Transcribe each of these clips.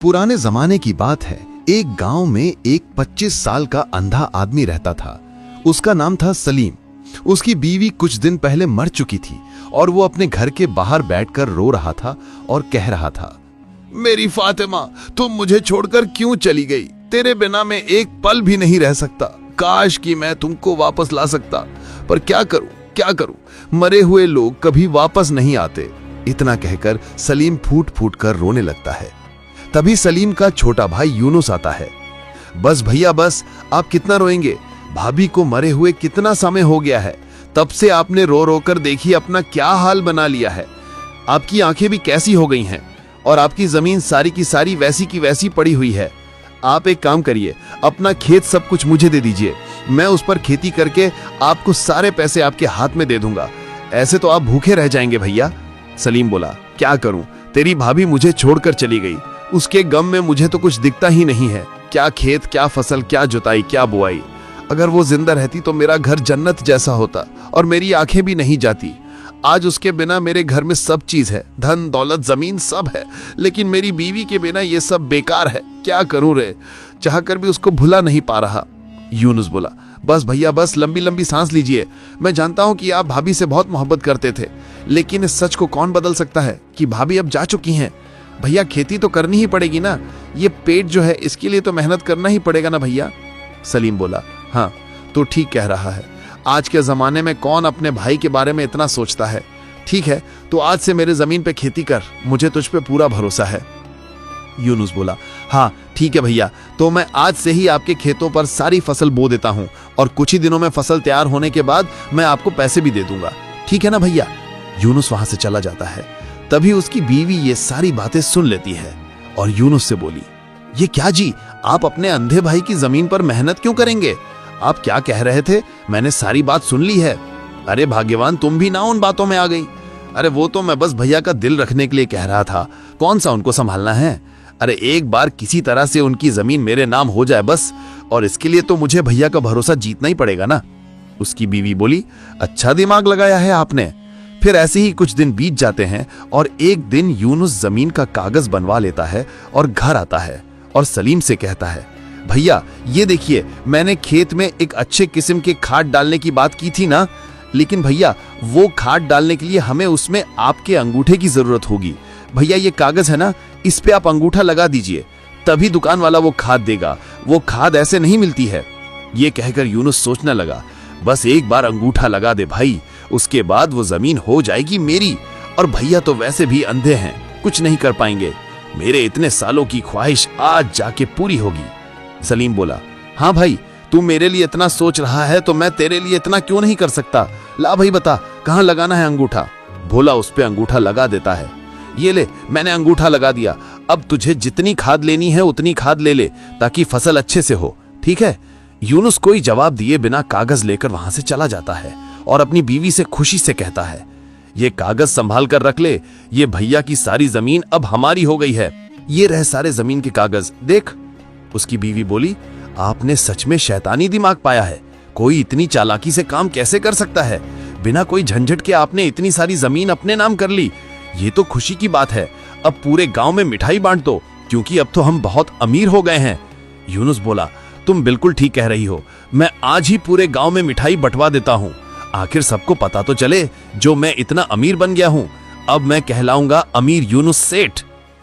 पुराने जमाने की बात है। एक गांव में एक 25 साल का अंधा आदमी रहता था। उसका नाम था सलीम। उसकी बीवी कुछ दिन पहले मर चुकी थी और वो अपने घर के बाहर बैठकर रो रहा था और कह रहा था, मेरी फातिमा, तुम मुझे छोड़कर क्यों चली गई? तेरे बिना मैं एक पल भी नहीं रह सकता। काश कि मैं तुमको वापस ला सकता, पर क्या करूं? मरे हुए लोग कभी वापस नहीं आते। इतना कहकर सलीम फूट फूट कर रोने लगता है। तभी सलीम का छोटा भाई यूनुस आता है। बस भैया बस, आप कितना रोएंगे? भाभी को मरे हुए कितना समय हो गया है। तब से आपने रो रो कर देखी अपना क्या हाल बना लिया है। आपकी आंखें भी कैसी हो गई हैं और आपकी जमीन सारी की सारी वैसी की वैसी पड़ी हुई है। आप एक काम करिए, अपना खेत सब कुछ मुझे दे दीजिए। मैं उस पर खेती करके आपको सारे पैसे आपके हाथ में दे दूंगा। ऐसे तो आप भूखे रह जाएंगे भैया। सलीम बोला, क्या करूं, तेरी भाभी मुझे छोड़कर चली गई। उसके गम में मुझे तो कुछ दिखता ही नहीं है। क्या खेत, क्या फसल, क्या जुताई, क्या बुआई। अगर वो जिंदा रहती तो मेरा घर जन्नत जैसा होता और मेरी आंखें भी नहीं जाती। आज उसके बिना मेरे घर में सब चीज है, धन दौलत जमीन सब है, लेकिन मेरी बीवी के बिना ये सब बेकार है। क्या करूं रे? चाहकर भी उसको भुला नहीं पा रहा। यूनुस बोला, बस भैया बस, लंबी लंबी सांस लीजिए। मैं जानता हूं कि आप भाभी से बहुत मोहब्बत करते थे, लेकिन इस सच को कौन बदल सकता है कि भाभी अब जा चुकी हैं। भैया खेती तो करनी ही पड़ेगी ना। ये पेट जो है इसके लिए तो मेहनत करना ही पड़ेगा ना भैया। सलीम बोला, हाँ तो ठीक कह रहा है। आज के जमाने में कौन अपने भाई के बारे में इतना सोचता है। ठीक है, तो आज से मेरे जमीन पे खेती कर, मुझे तुझ पे पूरा भरोसा है। यूनुस बोला, हाँ ठीक है भैया, तो मैं आज से ही आपके खेतों पर सारी फसल बो देता हूं और कुछ ही दिनों में फसल तैयार होने के बाद मैं आपको पैसे भी दे दूंगा। ठीक है ना भैया? यूनुस वहां से चला जाता है। तभी उसकी बीवी ये सारी बातें सुन लेती है और यूनुस से बोली, ये क्या जी, आप अपने अंधे भाई की जमीन पर मेहनत क्यों करेंगे? आप क्या कह रहे थे? मैंने सारी बात सुन ली है। अरे भाग्यवान, तुम भी ना उन बातों में आ गई। अरे वो तो मैं बस भैया का दिल रखने के लिए कह रहा था। कौन सा उनको संभालना है? अरे एक बार किसी तरह से उनकी जमीन मेरे नाम हो जाए बस, और इसके लिए तो मुझे भैया का भरोसा जीतना ही पड़ेगा ना। उसकी बीवी बोली, अच्छा दिमाग लगाया है आपने। फिर ऐसे ही कुछ दिन बीत जाते हैं और एक दिन यूनुस जमीन का कागज बनवा लेता है और घर आता है और सलीम से कहता है, भैया ये देखिए, मैंने खेत में एक अच्छे किस्म के खाद डालने की बात की थी ना, लेकिन भैया वो खाद डालने के लिए हमें उसमें आपके अंगूठे की जरूरत होगी। भैया ये कागज है ना, इस पे आप अंगूठा लगा दीजिए, तभी दुकान वाला वो खाद देगा। वो खाद ऐसे नहीं मिलती है। ये कहकर यूनुस सोचने लगा, बस एक बार अंगूठा लगा दे भाई, उसके बाद वो जमीन हो जाएगी मेरी। और भैया तो वैसे भी अंधे हैं, कुछ नहीं कर पाएंगे। मेरे इतने सालों की ख्वाहिश आज जाके पूरी होगी। सलीम बोला, हाँ भाई, तू मेरे लिए इतना सोच रहा है तो मैं तेरे लिए इतना क्यों नहीं कर सकता। ला भाई बता, कहाँ लगाना है अंगूठा? भोला उस पे अंगूठा लगा देता है। ये ले, मैंने अंगूठा लगा दिया। अब तुझे जितनी खाद लेनी है उतनी खाद ले ले, ताकि फसल अच्छे से हो, ठीक है? यूनुस कोई जवाब दिए बिना कागज लेकर वहां से चला जाता है और अपनी बीवी से खुशी से कहता है, ये कागज संभाल कर रख ले, ये भैया की सारी जमीन अब हमारी हो गई है। ये रहे सारे जमीन के कागज, देख। उसकी बीवी बोली, आपने सच में शैतानी दिमाग पाया है। कोई इतनी चालाकी से काम कैसे कर सकता है? बिना कोई झंझट के आपने इतनी सारी जमीन अपने नाम कर ली। ये तो खुशी की बात है। अब पूरे गांव में मिठाई बांट दो, क्योंकि अब तो हम बहुत अमीर हो गए हैं। यूनुस बोला, तुम बिल्कुल ठीक कह रही हो। मैं आज ही पूरे गांव में मिठाई बंटवा देता हूँ। आखिर सबको पता तो चले जो मैं इतना अमीर बन गया हूँ। अब मैं कहलाऊंगा अमीर यूनुस सेठ।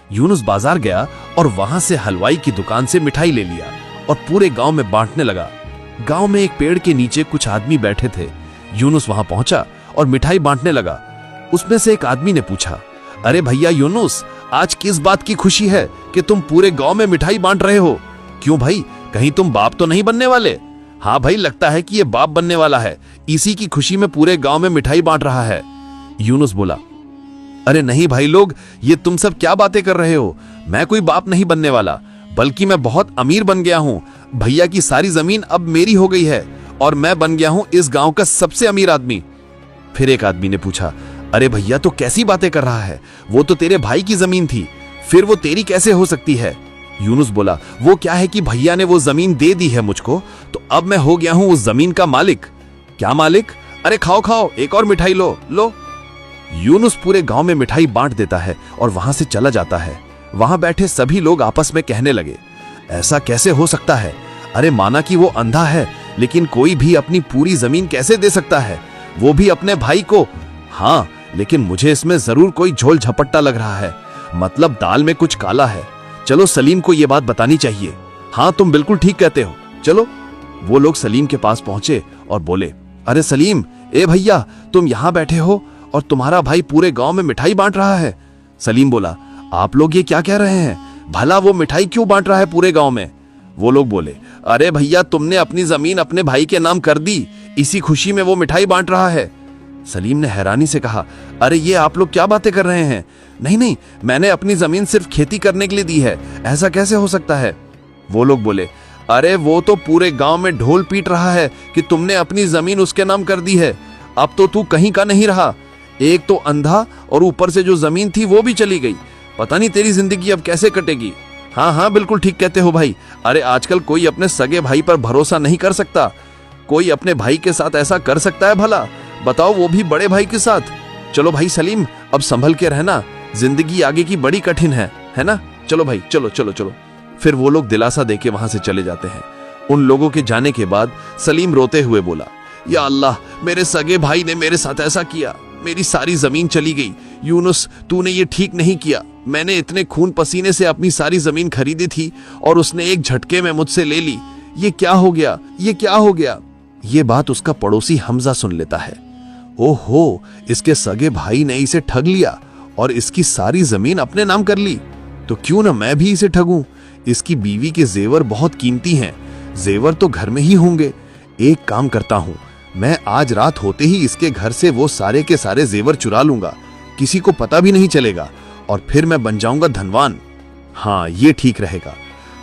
यूनुस बाजार गया और वहां से हलवाई की दुकान से मिठाई ले लिया और पूरे गांव में बांटने लगा। गांव में एक पेड़ के नीचे कुछ आदमी बैठे थे। यूनुस वहां पहुंचा और मिठाई बांटने लगा। उसमें से एक आदमी ने पूछा, अरे भैया यूनुस, आज किस बात की खुशी है कि तुम पूरे गांव में मिठाई बांट रहे हो? क्यों भाई, कहीं तुम बाप तो नहीं बनने वाले? हाँ भाई, लगता है कि ये बाप बनने वाला है, इसी की खुशी में पूरे गांव में मिठाई बांट रहा है। यूनुस बोला, अरे नहीं भाई लोग, ये तुम सब क्या बातें कर रहे हो? मैं कोई बाप नहीं बनने वाला, बल्कि मैं बहुत अमीर बन गया हूँ। भैया की सारी जमीन अब मेरी हो गई है और मैं बन गया हूँ इस गांव का सबसे अमीर आदमी। फिर एक आदमी ने पूछा, अरे भैया तो कैसी बातें कर रहा है? वो तो तेरे भाई की जमीन थी, फिर वो तेरी कैसे हो सकती है? यूनुस बोला, वो क्या है कि भैया ने वो जमीन दे दी है मुझको, तो अब मैं हो गया हूं उस जमीन का मालिक। क्या मालिक? अरे खाओ खाओ, एक और मिठाई लो लो। यूनुस पूरे गांव में मिठाई बांट देता है और वहां से चला जाता है। वहां बैठे सभी लोग आपस में कहने लगे, ऐसा कैसे हो सकता है? अरे माना कि वो अंधा है, लेकिन कोई भी अपनी पूरी जमीन कैसे दे सकता है, वो भी अपने भाई को? हाँ, लेकिन मुझे इसमें जरूर कोई झोल झपट्टा लग रहा है, मतलब दाल में कुछ काला है। चलो सलीम को ये बात बतानी चाहिए। हाँ, तुम बिल्कुल ठीक कहते हो, चलो। वो लोग सलीम के पास पहुंचे और बोले, अरे सलीम, ए भैया, तुम यहाँ बैठे हो और तुम्हारा भाई पूरे गांव में मिठाई बांट रहा है। सलीम बोला, आप लोग ये क्या कह रहे हैं? भला वो मिठाई क्यों बांट रहा है पूरे गांव में? वो लोग बोले, अरे भैया, तुमने अपनी जमीन अपने भाई के नाम कर दी, इसी खुशी में वो मिठाई बांट रहा है। सलीम ने हैरानी से कहा, अरे ये आप लोग क्या बातें कर रहे हैं? नहीं नहीं, मैंने अपनी जमीन सिर्फ खेती करने के लिए दी है, ऐसा कैसे हो सकता है? वो लोग बोले, अरे वो तो पूरे गांव में ढोल पीट रहा है कि तुमने अपनी जमीन उसके नाम कर दी है। अब तो तू कहीं का नहीं रहा, एक तो अंधा और ऊपर से जो जमीन थी वो भी चली गई। पता नहीं तेरी जिंदगी अब कैसे कटेगी। हाँ हाँ, बिल्कुल ठीक कहते हो भाई। अरे आजकल कोई अपने सगे भाई पर भरोसा नहीं कर सकता। कोई अपने भाई के साथ ऐसा कर सकता है भला? बताओ, वो भी बड़े भाई के साथ। चलो भाई सलीम, अब संभल के रहना, जिंदगी आगे की बड़ी कठिन है ना? चलो भाई, चलो चलो चलो। फिर वो लोग दिलासा देके वहां से चले जाते हैं। उन लोगों के जाने के बाद सलीम रोते हुए बोला, या अल्लाह, मेरे सगे भाई ने मेरे साथ ऐसा किया, मेरी सारी जमीन चली गई। यूनुस, तूने ये ठीक नहीं किया। मैंने इतने खून पसीने से अपनी सारी जमीन खरीदी थी और उसने एक झटके में मुझसे ले ली। ये क्या हो गया? ये क्या हो गया? ये बात उसका पड़ोसी हमजा सुन लेता है। ओहो, इसके सगे भाई ने इसे ठग लिया और इसकी सारी जमीन अपने नाम कर ली। तो क्यों ना मैं भी इसे ठगूं? इसकी बीवी के जेवर बहुत कीमती हैं, जेवर तो घर में ही होंगे। एक काम करता हूं, मैं आज रात होते ही इसके घर से वो सारे के सारे जेवर चुरा लूंगा, किसी को पता भी नहीं चलेगा, और फिर मैं बन जाऊंगा धनवान। हाँ, ये ठीक रहेगा।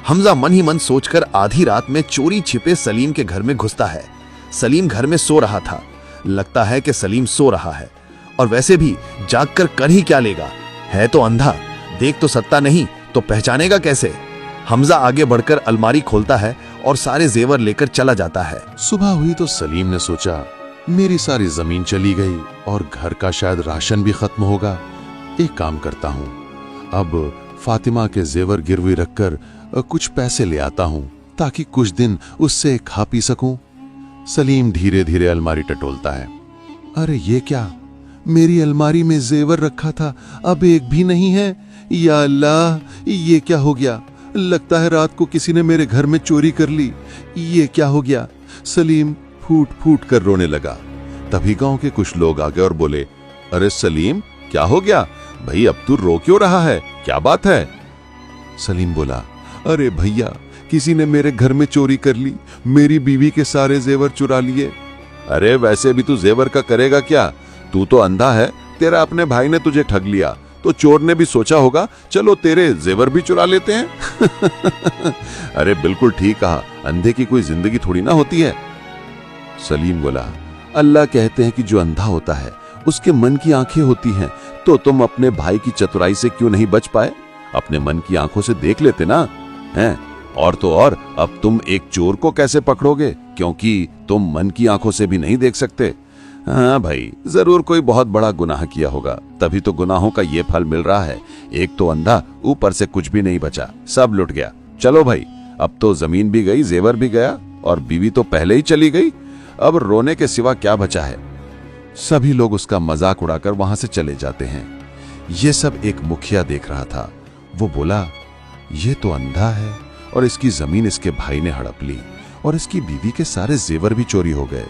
हमजा मन ही मन सोचकर आधी रात में चोरी छिपे सलीम के घर में घुसता है। सलीम घर में सो रहा था। लगता है कि सलीम सो रहा है, और वैसे भी जागकर कर ही क्या लेगा, है तो अंधा, देख तो सकता नहीं, तो पहचानेगा कैसे? हमजा आगे बढ़कर अलमारी खोलता है और सारे जेवर लेकर चला जाता है। सुबह हुई तो सलीम ने सोचा, मेरी सारी जमीन चली गई और घर का शायद राशन भी खत्म होगा। एक काम करता हूँ, अब फातिमा के जेवर गिरवी रखकर कुछ पैसे ले आता हूँ, ताकि कुछ दिन उससे खा पी सकूं। सलीम धीरे धीरे अलमारी टटोलता है। अरे ये क्या, मेरी अलमारी में जेवर रखा था, अब एक भी नहीं है। या अल्लाह, ये क्या हो गया? लगता है रात को किसी ने मेरे घर में चोरी कर ली। ये क्या हो गया? सलीम फूट फूट कर रोने लगा। तभी गांव के कुछ लोग आ गए और बोले, अरे सलीम, क्या हो गया भाई? अब तू रो क्यों रहा है? क्या बात है? सलीम बोला, अरे भैया, किसी ने मेरे घर में चोरी कर ली, मेरी बीवी के सारे जेवर चुरा लिए। अरे वैसे भी तू जेवर का करेगा क्या? तू तो अंधा है, तेरा अपने भाई ने तुझे ठग लिया, तो चोर ने भी सोचा होगा, चलो तेरे जेवर भी चुरा लेते हैं। अरे बिल्कुल ठीक कहा, अंधे की कोई जिंदगी थोड़ी ना होती है। सलीम बोला, अल्लाह कहते हैं कि जो अंधा होता है उसके मन की आंखें होती हैं, तो तुम अपने भाई की चतुराई से क्यों नहीं बच पाए? अपने मन की आंखों से देख लेते ना, हैं? और तो और, अब तुम एक चोर को कैसे पकड़ोगे, क्योंकि तुम मन की आंखों से भी नहीं देख सकते। हाँ भाई, जरूर कोई बहुत बड़ा गुनाह किया होगा, तभी तो गुनाहों का ये फल मिल रहा है। एक तो अंधा, ऊपर से कुछ भी नहीं बचा, सब लुट गया। चलो भाई, अब तो जमीन भी गई, जेवर भी गया, और बीवी तो पहले ही चली गई, अब रोने के सिवा क्या बचा है? सभी लोग उसका मजाक उड़ाकर वहां से चले जाते हैं। ये सब एक मुखिया देख रहा था। वो बोला, ये तो अंधा है और इसकी जमीन इसके भाई ने हड़प ली, और इसकी बीवी के सारे जेवर भी चोरी हो गए।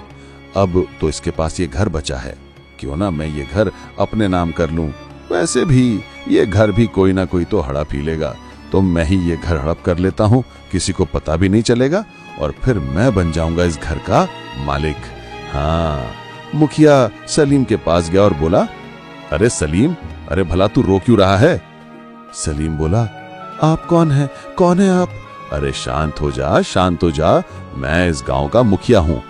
अब तो इसके पास ये घर बचा है, क्यों ना मैं ये घर अपने नाम कर लूं। वैसे भी ये घर भी कोई ना कोई तो हड़प ही लेगा, तो मैं ही ये घर हड़प कर लेता हूं, किसी को पता भी नहीं चलेगा, और फिर मैं बन जाऊंगा इस घर का मालिक। हाँ, मुखिया सलीम के पास गया और बोला, अरे सलीम, अरे भला तू रो क्यों रहा है? सलीम बोला, आप कौन है? कौन है आप? अरे शांत हो जा, शांत हो जा, मैं इस गांव का मुखिया हूं।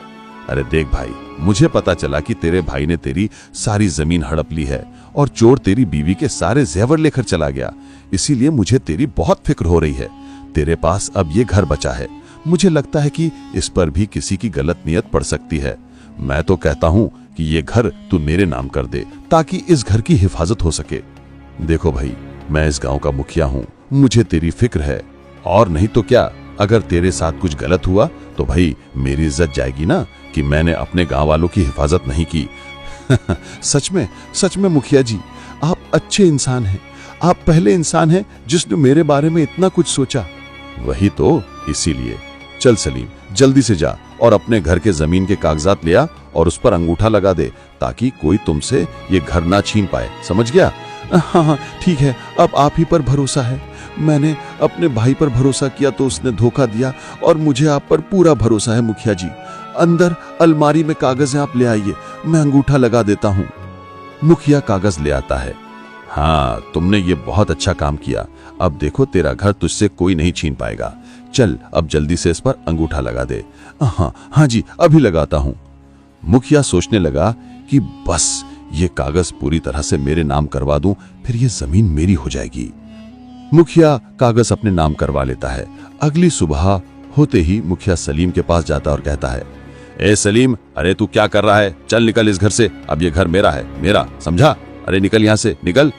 अरे देख भाई, मुझे पता चला कि तेरे भाई ने तेरी सारी जमीन हड़प ली है और चोर तेरी बीवी के सारे जेवर लेकर चला गया, इसीलिए मुझे तेरी बहुत फिक्र हो रही है। तेरे पास अब ये घर बचा है, मुझे लगता है कि इस पर भी किसी की गलत नियत पड़ सकती है। मैं तो कहता हूं कि ये घर तू मेरे नाम कर दे, ताकि इस घर की हिफाजत हो सके। देखो भाई, मैं इस गांव का मुखिया हूं, मुझे तेरी फिक्र है, और नहीं तो क्या, अगर तेरे साथ कुछ गलत हुआ तो भाई मेरी इज्जत जाएगी ना कि मैंने अपने गांव वालों की हिफाजत नहीं की। सच में मुखिया जी, आप अच्छे इंसान हैं। आप पहले इंसान हैं जिसने मेरे बारे में इतना कुछ सोचा। वही तो, इसीलिए चल सलीम, जल्दी से जा और अपने घर के जमीन के कागजात ले आ और उस पर अंगूठा लगा दे, ताकि कोई तुमसे ये घर ना छीन पाए, समझ गया? हाँ, ठीक है, अब आप ही पर भरोसा है। मैंने अपने भाई पर भरोसा किया तो उसने धोखा दिया, और मुझे आप पर पूरा भरोसा है मुखिया जी। अंदर अलमारी में कागज है, आप ले आइए, मैं अंगूठा लगा देता हूँ। मुखिया कागज ले आता है। हाँ, तुमने ये बहुत अच्छा काम किया। अब देखो, तेरा घर तुझसे कोई नहीं छीन पाएगा। चल, अब जल्दी से इस पर अंगूठा लगा दे। हाँ जी, अभी लगाता हूँ। मुखिया सोचने लगा कि बस ये कागज पूरी तरह से मेरे नाम करवा दूं, फिर ये जमीन मेरी हो जाएगी। मुखिया कागज अपने नाम करवा लेता है। अगली सुबह होते ही मुखिया सलीम के पास जाता और कहता है, ए सलीम, अरे तू क्या कर रहा है? चल निकल इस घर से, अब ये घर मेरा है, मेरा, समझा? अरे निकल यहाँ से, निकल।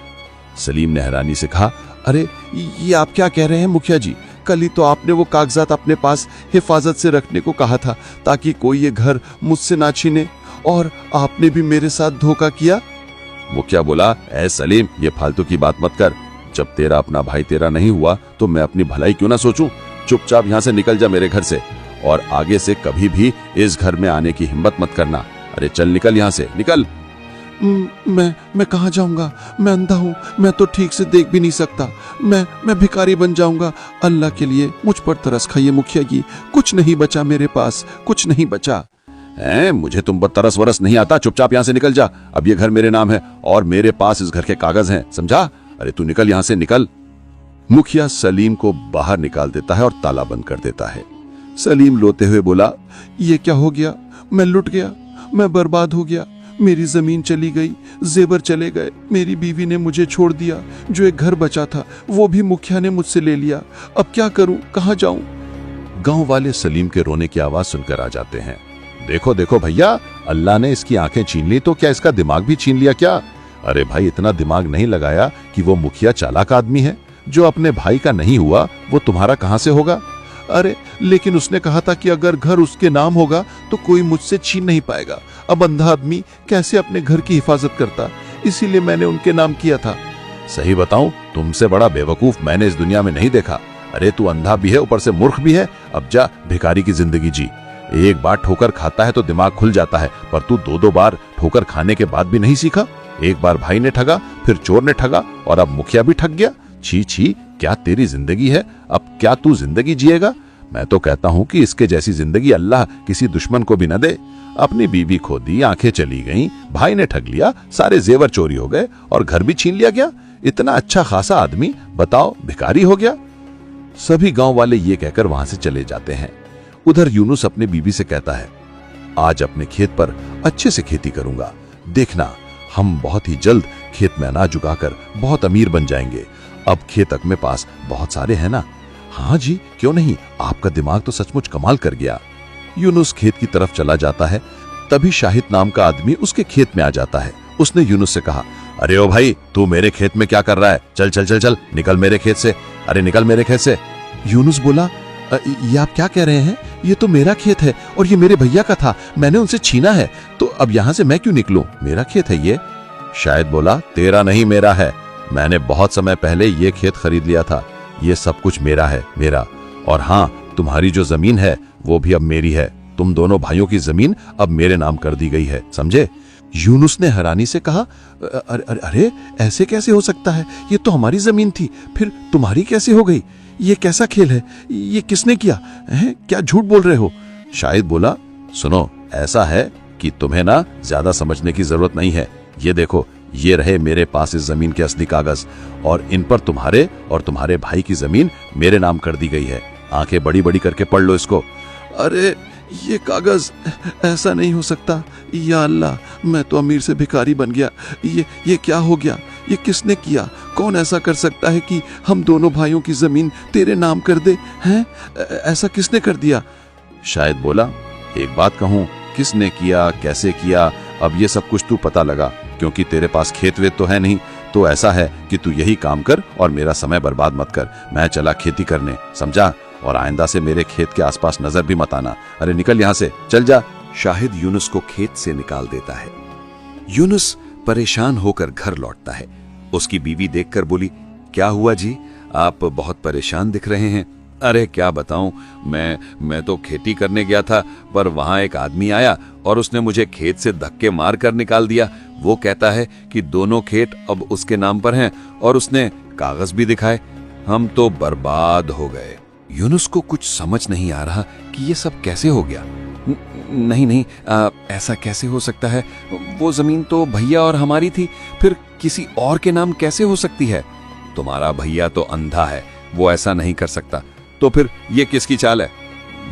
सलीम ने हैरानी से कहा, अरे ये आप क्या कह रहे हैं मुखिया जी? कल ही तो आपने वो कागजात अपने पास हिफाजत से रखने को कहा था, ताकि कोई ये घर मुझसे ना छीने, और आपने भी मेरे साथ धोखा किया। मुखिया बोला, ए सलीम, ये फालतू की बात मत कर। जब तेरा अपना भाई तेरा नहीं हुआ तो मैं अपनी भलाई क्यों ना सोचूं? चुपचाप यहाँ से निकल जा मेरे घर से, और आगे से कभी भी इस घर में आने की हिम्मत मत करना। अरे चल निकल यहाँ से, निकल। मैं कहाँ जाऊंगा? मैं अंधा हूँ, मैं तो ठीक से देख भी नहीं सकता। मैं भिखारी बन जाऊंगा। अल्लाह के लिए मुझ पर तरस खाइए मुखिया जी, कुछ नहीं बचा मेरे पास, कुछ नहीं बचा। मुझे तुम पर तरस वरस नहीं आता, चुपचाप यहाँ से निकल जा। अब ये घर मेरे नाम है और मेरे पास इस घर के कागज हैं, समझा? अरे तू निकल यहाँ से, निकल। मुखिया सलीम को बाहर निकाल देता है और ताला बंद कर देता है। सलीम रोते हुए बोला, ये क्या हो गया? मैं लुट गया, मैं बर्बाद हो गया, मेरी जमीन चली गई, जेवर चले गए, मेरी बीवी ने मुझे छोड़ दिया, जो एक घर बचा था वो भी मुखिया ने मुझसे ले लिया। अब क्या करूं, कहां जाऊं? गांव वाले सलीम के रोने की आवाज सुनकर आ जाते हैं। देखो देखो भैया, अल्लाह ने इसकी आंखें छीन ली तो क्या इसका दिमाग भी छीन लिया क्या? अरे भाई, इतना दिमाग नहीं लगाया कि वो मुखिया चालाक आदमी है। जो अपने भाई का नहीं हुआ वो तुम्हारा कहां से होगा? अरे लेकिन उसने कहा था कि अगर घर उसके नाम होगा तो कोई मुझसे छीन नहीं पाएगा। अब अंधा आदमी कैसे अपने घर की हिफाजत करता, इसीलिए मैंने उनके नाम किया था। सही बताऊं, तुमसे बड़ा बेवकूफ मैंने इस दुनिया में नहीं देखा। अरे तू अंधा भी है, ऊपर से मूर्ख भी है। अब जा भिखारी की जिंदगी जी। एक बार ठोकर खाता है तो दिमाग खुल जाता है, पर तू दो दो बार ठोकर खाने के बाद भी नहीं सीखा। एक बार भाई ने ठगा, फिर चोर ने ठगा, और अब मुखिया भी ठग गया। छी छी, क्या तेरी जिंदगी है? अब क्या तू जिंदगी जिएगा? मैं तो कहता हूं कि इसके जैसी जिंदगी अल्लाह किसी दुश्मन को भी न दे। अपनी बीवी खो दी, आंखें चली गईं, भाई ने ठग लिया, सारे जेवर चोरी हो गए और घर भी छीन लिया गया। इतना अच्छा खासा आदमी बताओ भिखारी हो गया। सभी गांव वाले ये कहकर वहां से चले जाते हैं। उधर यूनुस अपने बीवी से कहता है, आज अपने खेत पर अच्छे से खेती करूंगा, देखना हम बहुत ही जल्द खेत में अनाज उगाकर बहुत अमीर बन जाएंगे। अब खेत अपने पास बहुत सारे हैं ना? हाँ जी, क्यों नहीं, आपका दिमाग तो सचमुच कमाल कर गया। यूनुस खेत की तरफ चला जाता है, तभी शाहिद नाम का आदमी उसके खेत में आ जाता है। उसने यूनुस से कहा, अरे ओ भाई, तू मेरे खेत में क्या कर रहा है? चल चल चल चल, निकल मेरे खेत से, अरे निकल मेरे खेत से। यूनुस बोला, ये आप क्या कह रहे हैं? ये तो मेरा खेत है और ये मेरे भैया का था, मैंने उनसे छीना है, तो अब यहाँ से मैं क्यों निकलूं? मेरा खेत है ये। शायद बोला, तेरा नहीं मेरा है, मैंने बहुत समय पहले ये खेत खरीद लिया था, ये सब कुछ मेरा है, मेरा। और हाँ, तुम्हारी जो जमीन है वो भी अब मेरी है। तुम दोनों भाइयों की जमीन अब मेरे नाम कर दी गई है, समझे? यूनुस ने हैरानी से कहा, अरे ऐसे कैसे हो सकता है? ये तो हमारी जमीन थी, फिर तुम्हारी कैसे हो गई? ये कैसा खेल है? ये किसने किया है? क्या झूठ बोल रहे हो? शाहिद बोला, सुनो, ऐसा है कि तुम्हें ना ज्यादा समझने की जरूरत नहीं है। ये देखो, ये रहे मेरे पास इस जमीन के असली कागज, और इन पर तुम्हारे और तुम्हारे भाई की जमीन मेरे नाम कर दी गई है। आंखें बड़ी बड़ी करके पढ़ लो इसको। अरे ये कागज, ऐसा नहीं हो सकता, या अल्लाह, मैं तो अमीर से भिखारी बन गया। ये क्या हो गया? ये किसने किया? कौन ऐसा कर सकता है कि हम दोनों भाइयों की जमीन तेरे नाम कर दे? हैं? ऐसा किसने कर दिया? शायद बोला, एक बात कहूं, किसने किया, कैसे किया, अब ये सब कुछ तू पता लगा, क्योंकि तेरे पास खेत वेत तो है नहीं, तो ऐसा है कि तू यही काम कर और मेरा समय बर्बाद मत कर। मैं चला खेती करने, समझा? और आइंदा से मेरे खेत के आसपास नजर भी मत आना। अरे निकल यहाँ से, चल जा। शाहिद यूनुस को खेत से निकाल देता है। यूनुस परेशान होकर घर लौटता है। उसकी बीवी देखकर बोली, क्या हुआ जी, आप बहुत परेशान दिख रहे हैं। अरे क्या बताऊं, मैं तो खेती करने गया था, पर वहां एक आदमी आया और उसने मुझे खेत से धक्के मार कर निकाल दिया। वो कहता है कि दोनों खेत अब उसके नाम पर हैं और उसने कागज भी दिखाए। हम तो बर्बाद हो गए। यूनुस को कुछ समझ नहीं आ रहा कि ये सब कैसे हो गया। नहीं, ऐसा कैसे हो सकता है? वो जमीन तो भैया और हमारी थी, फिर किसी और के नाम कैसे हो सकती है? तुम्हारा भैया तो अंधा है, वो ऐसा नहीं कर सकता। तो फिर ये किसकी चाल है?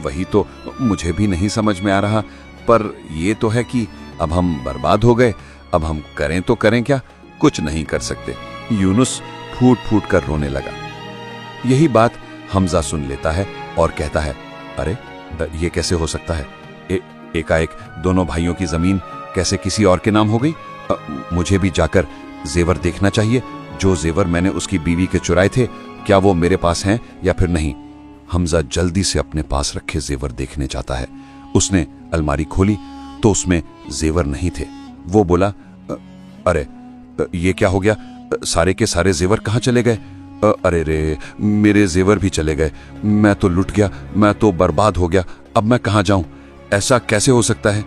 वही तो मुझे भी नहीं समझ में आ रहा, पर ये तो है कि अब हम बर्बाद हो गए। अब हम करें तो करें क्या? कुछ नहीं कर सकते। यूनुस फूट फूट कर रोने लगा। यही बात हमजा सुन लेता है और कहता है, अरे ये कैसे हो सकता है? एकाएक दोनों भाइयों की जमीन कैसे किसी और के नाम हो गई? मुझे भी जाकर जेवर देखना चाहिए। जो जेवर मैंने उसकी बीवी के चुराए थे, क्या वो मेरे पास हैं या फिर नहीं? हमजा जल्दी से अपने पास रखे जेवर देखने जाता है। उसने अलमारी खोली तो उसमें जेवर नहीं थे। वो बोला, अरे ये क्या हो गया? सारे के सारे जेवर कहाँ चले गए? अरे रे, मेरे जेवर भी चले गए। मैं तो लुट गया, मैं तो बर्बाद हो गया। अब मैं कहाँ जाऊं? ऐसा कैसे हो सकता है?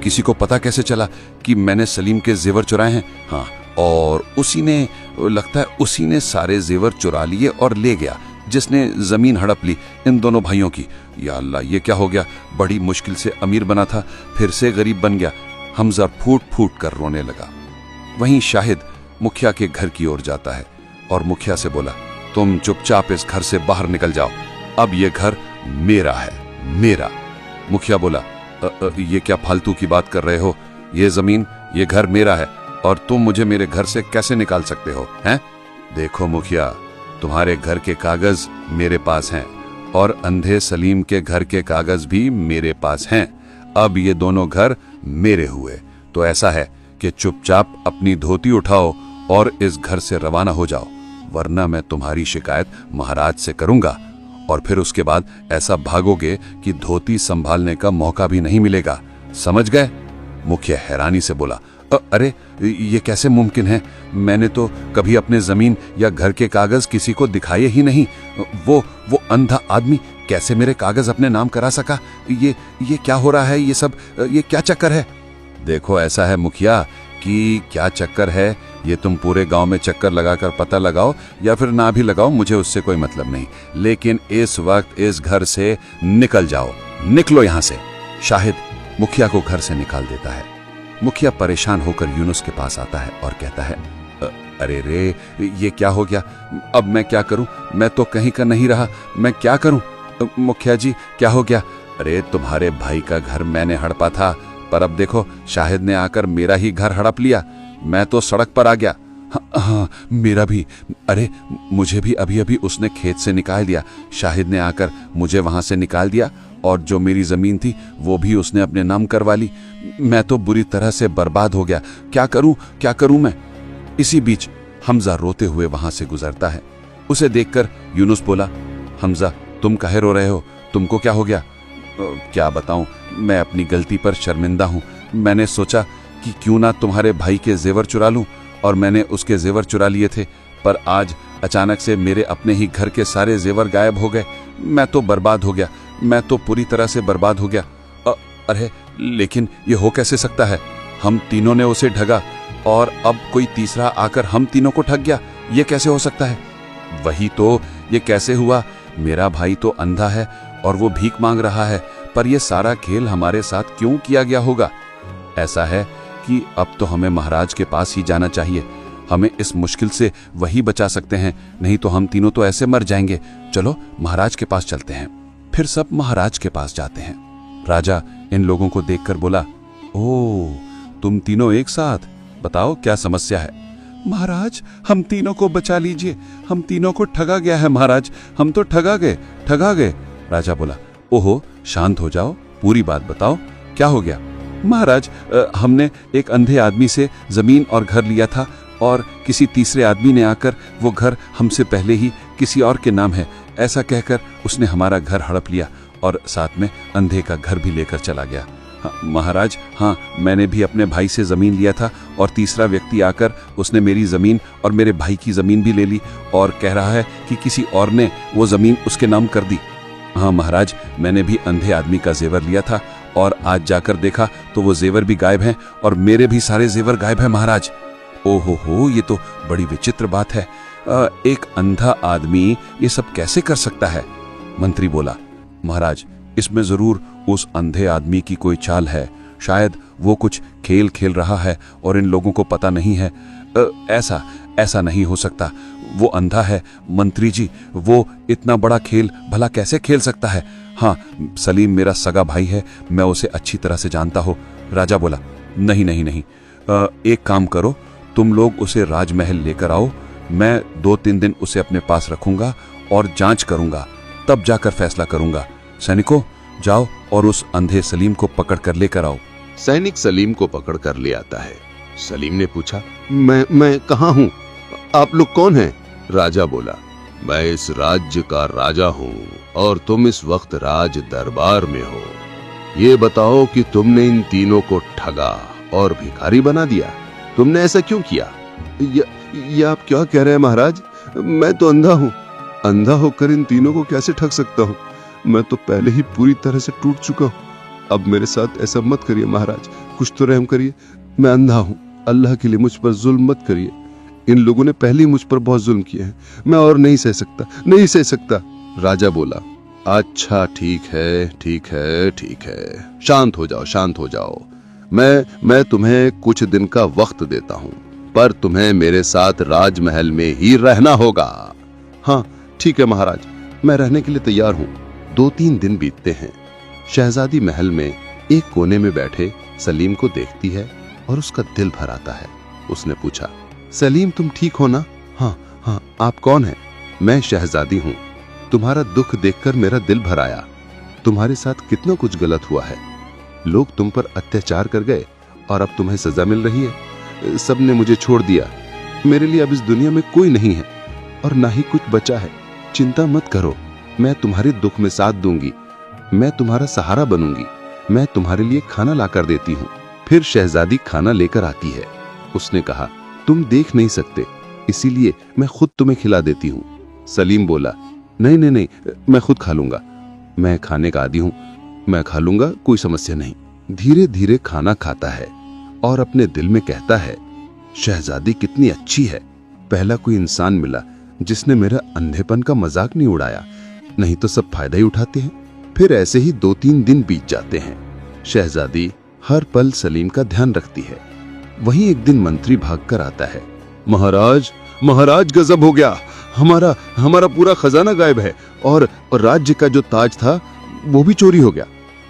किसी को पता कैसे चला कि मैंने सलीम के जेवर चुराए हैं? हाँ, और लगता है उसी ने सारे जेवर चुरा लिए और ले गया, जिसने जमीन हड़प ली इन दोनों भाइयों की। या अल्लाह, ये क्या हो गया? बड़ी मुश्किल से अमीर बना था, फिर से गरीब बन गया। हमजा फूट फूट कर रोने लगा। वहीं शाहिद मुखिया के घर की ओर जाता है और मुखिया से बोला, तुम चुपचाप इस घर से बाहर निकल जाओ। अब ये घर मेरा है, मेरा। मुखिया बोला, ये क्या फालतू की बात कर रहे हो? ये जमीन, ये घर मेरा है और तुम मुझे मेरे घर से कैसे निकाल सकते हो? हैं? देखो मुखिया, तुम्हारे घर के कागज मेरे पास हैं और अंधे सलीम के घर के कागज भी मेरे पास हैं। अब ये दोनों घर मेरे हुए। तो ऐसा है कि चुपचाप अपनी धोती उठाओ और इस घर से रवाना हो जाओ, वरना मैं तुम्हारी शिकायत महाराज से करूंगा और फिर उसके बाद ऐसा भागोगे कि धोती संभालने का मौका भी नहीं मिलेगा। समझ गए? मुखिया हैरानी से बोला, अरे ये कैसे मुमकिन है? मैंने तो कभी अपने जमीन या घर के कागज किसी को दिखाए ही नहीं। वो अंधा आदमी कैसे मेरे कागज अपने नाम करा सका? ये क्या हो रहा है? ये सब ये क्या चक्कर है? देखो ऐसा है मुखिया कि क्या चक्कर है ये तुम पूरे गांव में चक्कर लगाकर पता लगाओ या फिर ना भी लगाओ, मुझे उससे कोई मतलब नहीं, लेकिन इस वक्त इस घर से निकल जाओ। निकलो यहां से। शाहिद मुखिया को घर से निकाल देता है। मुखिया परेशान होकर यूनुस के पास आता है और कहता है, अरे रे, ये क्या हो गया? अब मैं क्या करूं? मैं तो कहीं का नहीं रहा, मैं क्या करूं? मुखिया जी, क्या हो गया? अरे तुम्हारे भाई का घर मैंने हड़पा था, पर अब देखो शाहिद ने आकर मेरा ही घर हड़प लिया। मैं तो सड़क पर आ गया। हाँ, मेरा भी। अरे मुझे भी अभी अभी उसने खेत से निकाल दिया। शाहिद ने आकर मुझे वहां से निकाल दिया और जो मेरी जमीन थी वो भी उसने अपने नाम करवा ली। मैं तो बुरी तरह से बर्बाद हो गया। क्या करूं मैं? इसी बीच हमजा रोते हुए वहां से गुजरता है। उसे देखकर यूनुस बोला, हमजा तुम काहे रो रहे हो? तुमको क्या हो गया? क्या बताऊं, मैं अपनी गलती पर शर्मिंदा हूं। मैंने सोचा कि क्यों ना तुम्हारे भाई के जेवर चुरा लूं और मैंने उसके जेवर चुरा लिए थे, पर आज अचानक से मेरे अपने ही घर के सारे जेवर गायब हो गए। मैं तो बर्बाद हो गया, मैं तो पूरी तरह से बर्बाद हो गया। अरे लेकिन ये हो कैसे सकता है? हम तीनों ने उसे ठगा और अब कोई तीसरा आकर हम तीनों को ठग गया। ये कैसे हो सकता है? वही तो, ये कैसे हुआ? मेरा भाई तो अंधा है और वो भीख मांग रहा है, पर यह सारा खेल हमारे साथ क्यों किया गया होगा? ऐसा है कि अब तो हमें महाराज के पास ही जाना चाहिए। हमें इस मुश्किल से वही बचा सकते हैं, नहीं तो हम तीनों तो ऐसे मर जाएंगे। चलो महाराज के पास चलते हैं। फिर सब महाराज के पास जाते हैं। राजा इन लोगों को देखकर बोला, ओह, तुम तीनों एक साथ, बताओ क्या समस्या है? महाराज, हम तीनों को बचा लीजिए, हम तीनों को ठगा गया है महाराज, हम तो ठगा गए। राजा बोला, ओहो, शांत हो जाओ, पूरी बात बताओ, क्या हो गया? महाराज, हमने एक अंधे आदमी से जमीन और घर लिया था, और किसी तीसरे आदमी ने आकर वो घर हमसे पहले ही किसी और के नाम है ऐसा कहकर उसने हमारा घर हड़प लिया और साथ में अंधे का घर भी लेकर चला गया। हाँ, महाराज, हाँ, मैंने भी अपने भाई से जमीन लिया था और तीसरा व्यक्ति आकर उसने मेरी जमीन और मेरे भाई की जमीन भी ले ली और कह रहा है कि किसी और ने वो जमीन उसके नाम कर दी। हाँ महाराज, मैंने भी अंधे आदमी का जेवर लिया था और आज जाकर देखा तो वो जेवर भी गायब हैं और मेरे भी सारे जेवर गायब हैं महाराज। ओहो हो, ये तो बड़ी विचित्र बात है। एक अंधा आदमी ये सब कैसे कर सकता है? मंत्री बोला। महाराज, इसमें जरूर उस अंधे आदमी की कोई चाल है। शायद वो कुछ खेल खेल रहा है और इन लोगों को पता नहीं है। ऐसा नहीं हो सकता। वो अंधा है मंत्री जी, वो इतना बड़ा खेल भला कैसे खेल सकता है? हाँ, सलीम मेरा सगा भाई है, मैं उसे अच्छी तरह से जानता हूँ। राजा बोला। नहीं, एक काम करो, तुम लोग उसे राजमहल लेकर आओ। मैं 2-3 दिन उसे अपने पास रखूंगा और जांच करूंगा, तब जाकर फैसला करूंगा। सैनिकों, जाओ और उस अंधे सलीम को पकड़ कर लेकर आओ। सैनिक सलीम को पकड़ कर ले आता है। सलीम ने पूछा, मैं कहाँ हूँ? आप लोग कौन हैं? राजा बोला, मैं इस राज्य का राजा हूँ और तुम इस वक्त राज दरबार में हो। ये बताओ कि तुमने इन तीनों को ठगा और भिखारी बना दिया। तुमने ऐसा क्यों किया? ये आप क्या कह रहे हैं महाराज? मैं तो अंधा हूँ। अंधा होकर इन तीनों को कैसे ठग सकता हूँ? मैं तो पहले ही पूरी तरह से टूट चुका हूँ। अब मेरे साथ ऐसा मत करिए महाराज, कुछ तो रहम करिए। मैं अंधा हूँ, अल्लाह के लिए मुझ पर जुल्म मत करिए। इन लोगों ने पहले ही मुझ पर बहुत जुल्म किए हैं। मैं और नहीं सह सकता। राजा बोला, अच्छा ठीक है, शांत हो जाओ। मैं तुम्हें कुछ दिन का वक्त देता हूँ, पर तुम्हें मेरे साथ राजमहल में ही रहना होगा। हाँ ठीक है महाराज, मैं रहने के लिए तैयार हूँ। 2-3 दिन बीतते हैं। शहजादी महल में एक कोने में बैठे सलीम को देखती है और उसका दिल भर आता है। उसने पूछा, सलीम तुम ठीक हो ना? हाँ, आप कौन हैं? मैं शहजादी हूँ। तुम्हारा दुख देखकर मेरा दिल भर आया। तुम्हारे साथ कितना कुछ गलत हुआ है। लोग तुम पर अत्याचार कर गए और अब तुम्हें सजा मिल रही है। सबने मुझे छोड़ दिया। मेरे लिए अब इस दुनिया में कोई नहीं है और ना ही कुछ बचा है। चिंता मत करो, मैं तुम्हारे दुख में साथ दूंगी। मैं तुम्हारा सहारा बनूंगी। मैं तुम्हारे लिए खाना लाकर देती हूँ। फिर शहजादी खाना लेकर आती है। उसने कहा, तुम देख नहीं सकते, इसीलिए मैं खुद तुम्हें खिला देती हूँ। सलीम बोला, नहीं, मैं खुद खा लूंगा। मैं खाने का आदी हूँ, मैं खा लूंगा, कोई समस्या नहीं। धीरे धीरे खाना खाता है और अपने दिल में कहता है, शहजादी कितनी अच्छी है। पहला कोई इंसान मिला जिसने मेरा अंधेपन का मजाक नहीं उड़ाया, नहीं तो सब फायदा ही उठाते हैं। फिर ऐसे ही 2-3 दिन बीत जाते हैं। शहजादी हर पल सलीम का ध्यान रखती है। वहीं एक दिन मंत्री भागकर आता है। महाराज गजब हो गया, हमारा पूरा खजाना गायब है और राज्य का जो ताज था वो भी चोरी हो गया।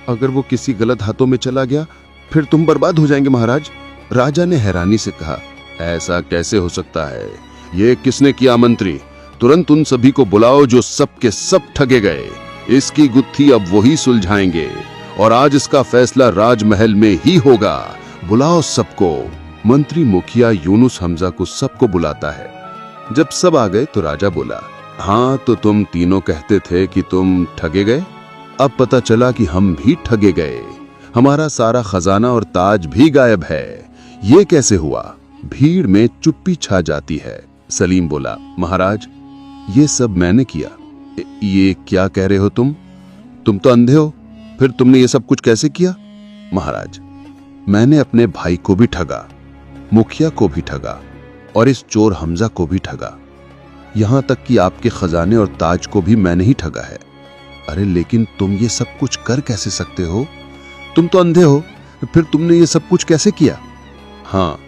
अगर वो किसी गलत हाथों में चला गया फिर तुम बर्बाद हो जाएंगे महाराज। राजा ने हैरानी से कहा, ऐसा कैसे हो सकता है? ये किसने किया? मंत्री, तुरंत उन सभी को बुलाओ जो सब के सब ठगे गए। इसकी गुत्थी अब वही सुलझाएंगे और आज इसका फैसला राजमहल में ही होगा। बुलाओ सबको। मंत्री मुखिया यूनुस हमजा को सबको बुलाता है। जब सब आ गए तो राजा बोला, हाँ तो तुम तीनों कहते थे कि तुम ठगे गए। अब पता चला कि हम भी ठगे गए। हमारा सारा खजाना और ताज भी गायब है। ये कैसे हुआ? भीड़ में चुप्पी छा जाती है। सलीम बोला, महाराज ये सब मैंने किया। ये क्या कह रहे हो तुम तो अंधे हो, फिर तुमने ये सब कुछ कैसे किया? महाराज, मैंने अपने भाई को भी ठगा, मुखिया को भी ठगा और इस चोर हमजा को भी ठगा। यहां तक कि आपके खजाने और ताज को भी मैंने ही ठगा है। अरे लेकिन तुम ये सब कुछ कर कैसे सकते हो? तुम तो अंधे हो, फिर तुमने ये सब कुछ कैसे किया? हाँ,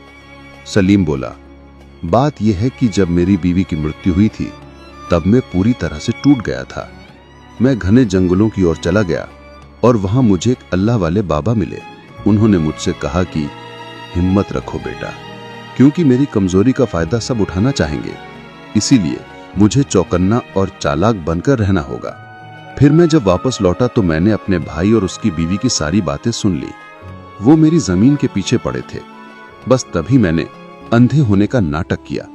सलीम बोला, बात यह है कि जब मेरी बीवी की मृत्यु हुई थी तब मैं पूरी तरह से टूट गया था। मैं घने जंगलों की ओर चला गया और वहां मुझे एक अल्लाह वाले बाबा मिले। उन्होंने मुझसे कहा कि हिम्मत रखो बेटा, क्योंकि मेरी कमजोरी का फायदा सब उठाना चाहेंगे, इसीलिए मुझे चौकन्ना और चालाक बनकर रहना होगा। फिर मैं जब वापस लौटा तो मैंने अपने भाई और उसकी बीवी की सारी बातें सुन ली। वो मेरी जमीन के पीछे पड़े थे। बस तभी मैंने अंधे होने का नाटक किया।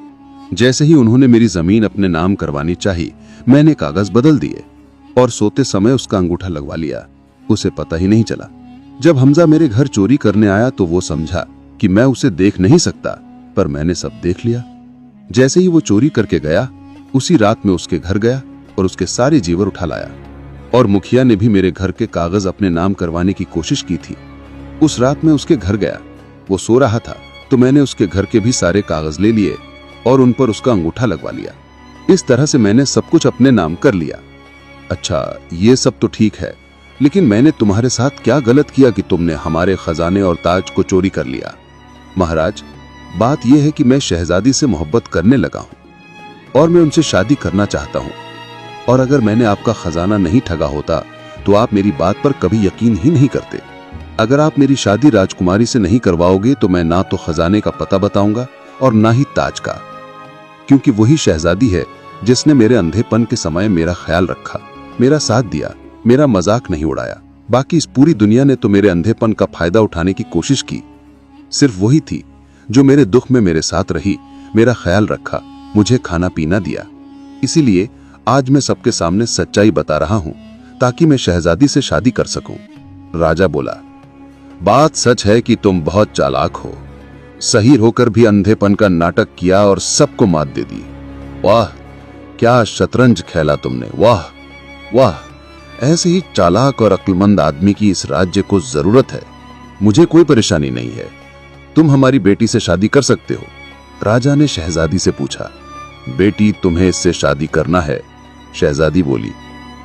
जैसे ही उन्होंने मेरी जमीन अपने नाम करवानी चाही, मैंने कागज बदल दिए और सोते समय उसका अंगूठा लगवा लिया। उसे पता ही नहीं चला। जब हमजा मेरे घर चोरी करने आया तो वो समझा कि मैं उसे देख नहीं सकता, पर मैंने सब देख लिया। जैसे ही वो चोरी करके गया, उसी रात में उसके घर गया और उसके सारे जेवर उठा लाया। और मुखिया ने भी मेरे घर के कागज अपने नाम करवाने की कोशिश की थी। उस रात में उसके घर गया, वो सो रहा था, तो मैंने उसके घर के भी सारे कागज ले लिए और उन पर उसका अंगूठा लगवा लिया। इस तरह से मैंने सब कुछ अपने नाम कर लिया। अच्छा, ये सब तो ठीक है, लेकिन मैंने तुम्हारे साथ क्या गलत किया कि तुमने हमारे खजाने और ताज को चोरी कर लिया? महाराज, बात यह है कि मैं शहजादी से मोहब्बत करने लगा हूं और मैं उनसे शादी करना चाहता हूं। और अगर मैंने आपका खजाना नहीं ठगा होता तो आप मेरी बात पर कभी यकीन ही नहीं करते। अगर आप मेरी शादी राजकुमारी से नहीं करवाओगे तो मैं ना तो खजाने का पता बताऊंगा और ना ही ताज का, क्योंकि वही शहजादी है जिसने मेरे अंधेपन के समय मेरा ख्याल रखा, मेरा साथ दिया, मेरा मजाक नहीं उड़ाया। बाकी इस पूरी दुनिया ने तो मेरे अंधेपन का फायदा उठाने की कोशिश की। सिर्फ वही थी जो मेरे दुख में मेरे साथ रही, मेरा ख्याल रखा, मुझे खाना पीना दिया। इसीलिए आज मैं सबके सामने सच्चाई बता रहा हूं ताकि मैं शहजादी से शादी कर सकूं। राजा बोला, बात सच है कि तुम बहुत चालाक हो। सही होकर भी अंधेपन का नाटक किया और सबको मात दे दी। वाह, क्या शतरंज खेला तुमने, वाह वाह। ऐसे ही चालाक और अक्लमंद आदमी की इस राज्य को जरूरत है। मुझे कोई परेशानी नहीं है, तुम हमारी बेटी से शादी कर सकते हो। राजा ने शहजादी से पूछा, बेटी तुम्हें इससे शादी करना है? शहजादी बोली,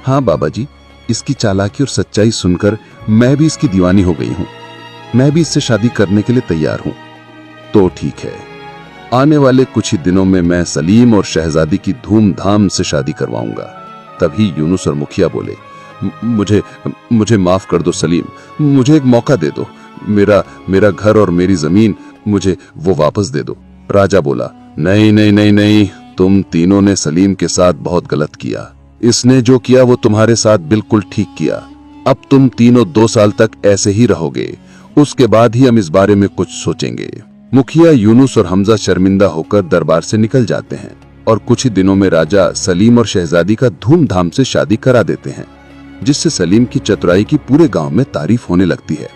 हाँ बाबा जी, इसकी चालाकी और सच्चाई सुनकर मैं भी इसकी दीवानी हो गई हूं। मैं भी इससे शादी करने के लिए तैयार हूं। तो ठीक है, आने वाले कुछ ही दिनों में मैं सलीम और शहजादी की धूमधाम से शादी करवाऊंगा। तभी यूनुस और मुखिया बोले, मुझे माफ कर दो सलीम, मुझे एक मौका दे दो। मेरा घर और मेरी जमीन मुझे वो वापस दे दो। राजा बोला, नहीं नहीं नहीं नहीं, तुम तीनों ने सलीम के साथ बहुत गलत किया। इसने जो किया वो तुम्हारे साथ बिल्कुल ठीक किया। अब तुम तीनों 2 साल तक ऐसे ही रहोगे, उसके बाद ही हम इस बारे में कुछ सोचेंगे। मुखिया यूनुस और हमजा शर्मिंदा होकर दरबार से निकल जाते हैं और कुछ ही दिनों में राजा सलीम और शहजादी का धूमधाम से शादी करा देते हैं, जिससे सलीम की चतुराई की पूरे गांव में तारीफ होने लगती है।